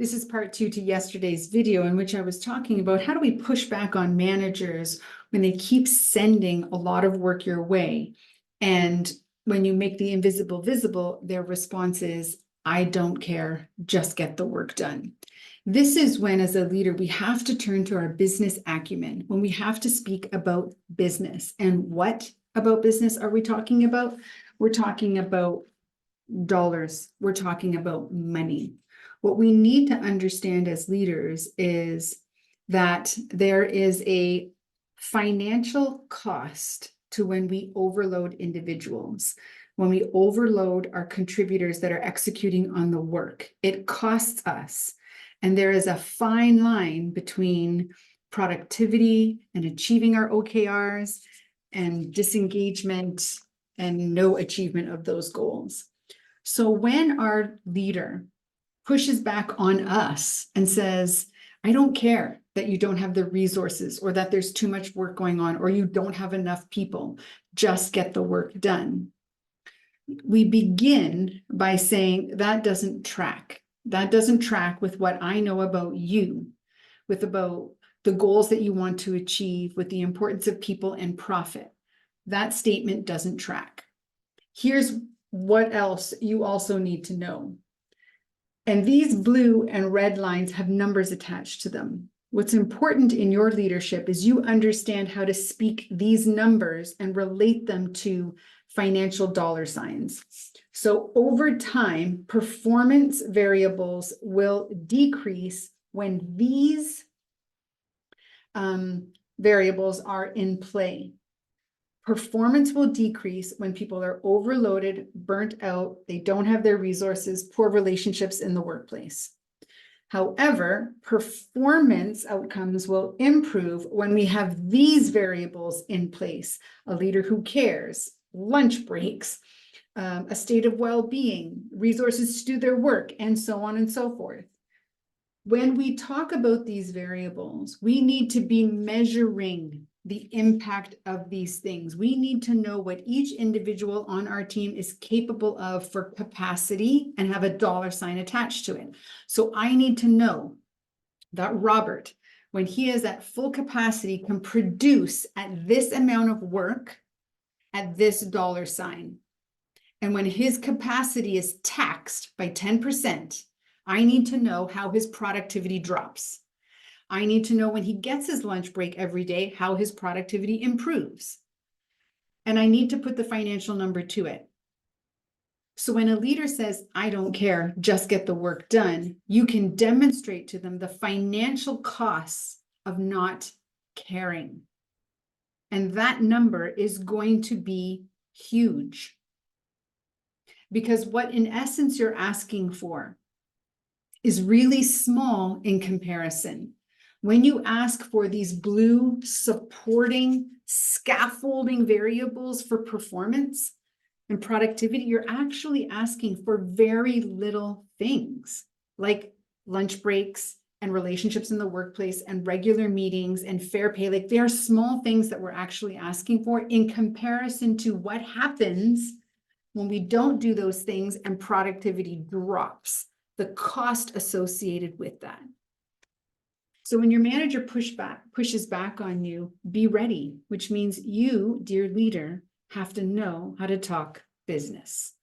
This is part 2 to yesterday's video in which I was talking about how do we push back on managers when they keep sending a lot of work your way. And when you make the invisible visible, their response is, I don't care, just get the work done. This is when, as a leader, we have to turn to our business acumen, when we have to speak about business. And what about business are we talking about? We're talking about dollars. We're talking about money. What we need to understand as leaders is that there is a financial cost to when we overload individuals, when we overload our contributors that are executing on the work. It costs us. And there is a fine line between productivity and achieving our OKRs and disengagement and no achievement of those goals. So when our leader pushes back on us and says, I don't care that you don't have the resources or that there's too much work going on or you don't have enough people, just get the work done. We begin by saying that doesn't track. That doesn't track with what I know about you, with about the goals that you want to achieve, with the importance of people and profit. That statement doesn't track. Here's what else you also need to know. And these blue and red lines have numbers attached to them. What's important in your leadership is you understand how to speak these numbers and relate them to financial dollar signs. So over time, performance variables will decrease when these variables are in play. Performance will decrease when people are overloaded, burnt out, they don't have their resources, poor relationships in the workplace. However, performance outcomes will improve when we have these variables in place: a leader who cares, lunch breaks, a state of well-being, resources to do their work, and so on and so forth. When we talk about these variables, we need to be measuring the impact of these things. We need to know what each individual on our team is capable of for capacity and have a dollar sign attached to it. So I need to know that Robert, when he is at full capacity, can produce at this amount of work at this dollar sign. And when his capacity is taxed by 10%, I need to know how his productivity drops. I need to know when he gets his lunch break every day, how his productivity improves. And I need to put the financial number to it. So when a leader says, I don't care, just get the work done, you can demonstrate to them the financial costs of not caring. And that number is going to be huge. Because what in essence you're asking for is really small in comparison. When you ask for these blue supporting scaffolding variables for performance and productivity, you're actually asking for very little things like lunch breaks and relationships in the workplace and regular meetings and fair pay. Like, they are small things that we're actually asking for in comparison to what happens when we don't do those things and productivity drops, the cost associated with that. So when your manager pushes back on you, be ready, which means you, dear leader, have to know how to talk business.